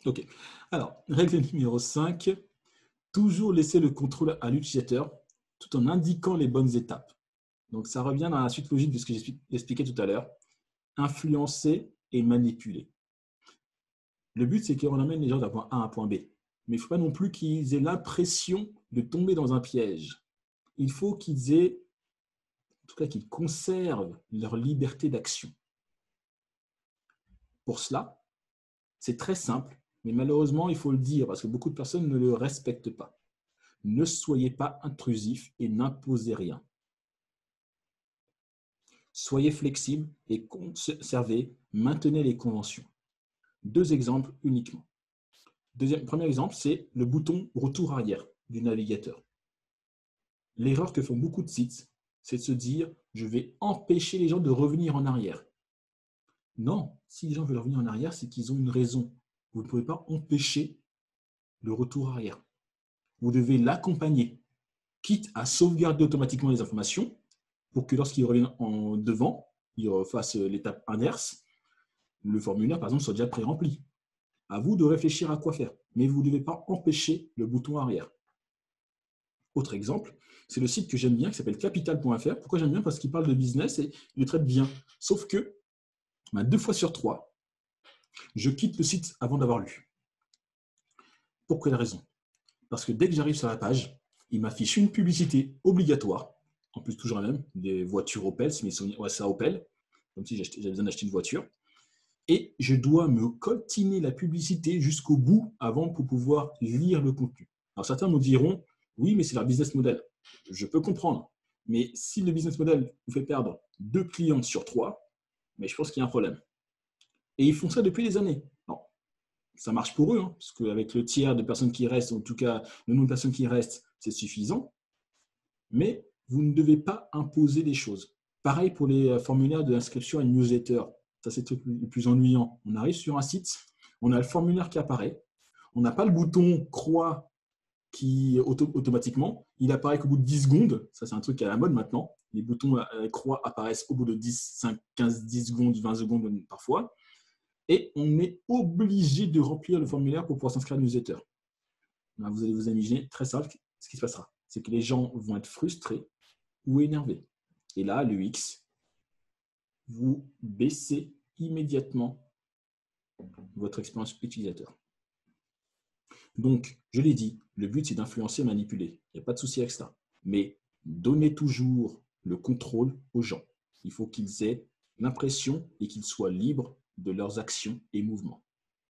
OK. Alors, règle numéro 5, toujours laisser le contrôle à l'utilisateur tout en indiquant les bonnes étapes. Donc, ça revient dans la suite logique de ce que j'expliquais tout à l'heure. Influencer et manipuler. Le but, c'est qu'on amène les gens d'un point A à un point B. Mais il ne faut pas non plus qu'ils aient l'impression de tomber dans un piège. Il faut qu'ils aient, en tout cas, qu'ils conservent leur liberté d'action. Pour cela, c'est très simple, mais malheureusement, il faut le dire parce que beaucoup de personnes ne le respectent pas. Ne soyez pas intrusif et n'imposez rien. Soyez flexible et conservez, maintenez les conventions. Deux exemples uniquement. Premier exemple, c'est le bouton retour arrière du navigateur. L'erreur que font beaucoup de sites, c'est de se dire je vais empêcher les gens de revenir en arrière. Non, si les gens veulent revenir en arrière, c'est qu'ils ont une raison. Vous ne pouvez pas empêcher le retour arrière. Vous devez l'accompagner, quitte à sauvegarder automatiquement les informations pour que lorsqu'il revient en devant, il fasse l'étape inverse, le formulaire, par exemple, soit déjà pré-rempli. À vous de réfléchir à quoi faire, mais vous ne devez pas empêcher le bouton arrière. Autre exemple, c'est le site que j'aime bien qui s'appelle capital.fr. Pourquoi j'aime bien? Parce qu'il parle de business et il le traite bien. Sauf que, 2 fois sur 3, je quitte le site avant d'avoir lu. Pour quelle raison? Parce que dès que j'arrive sur la page, il m'affiche une publicité obligatoire, en plus toujours la même, des voitures Opel, si mes souvenirs, ouais, c'est Opel, comme si j'avais besoin d'acheter une voiture. Et je dois me coltiner la publicité jusqu'au bout avant pour pouvoir lire le contenu. Alors certains me diront, oui, mais c'est leur business model. Je peux comprendre. Mais si le business model vous fait perdre 2 clients sur 3, mais je pense qu'il y a un problème. Et ils font ça depuis des années. Non, ça marche pour eux, hein, parce qu'avec le tiers de personnes qui restent, en tout cas le nombre de personnes qui restent, c'est suffisant. Mais vous ne devez pas imposer des choses. Pareil pour les formulaires d'inscription à une newsletter. Ça, c'est le plus ennuyant. On arrive sur un site, on a le formulaire qui apparaît, on n'a pas le bouton croix qui automatiquement, il apparaît qu'au bout de 10 secondes. Ça, c'est un truc à la mode maintenant. Les boutons croix apparaissent au bout de 10, 5, 15, 10 secondes, 20 secondes parfois. Et on est obligé de remplir le formulaire pour pouvoir s'inscrire à une newsletter. Là, vous allez vous imaginer, très simple, ce qui se passera. C'est que les gens vont être frustrés ou énervés. Et là, le X, vous baissez immédiatement votre expérience utilisateur. Donc, je l'ai dit, le but, c'est d'influencer et manipuler. Il n'y a pas de souci avec ça. Mais donnez toujours le contrôle aux gens. Il faut qu'ils aient l'impression et qu'ils soient libres de leurs actions et mouvements.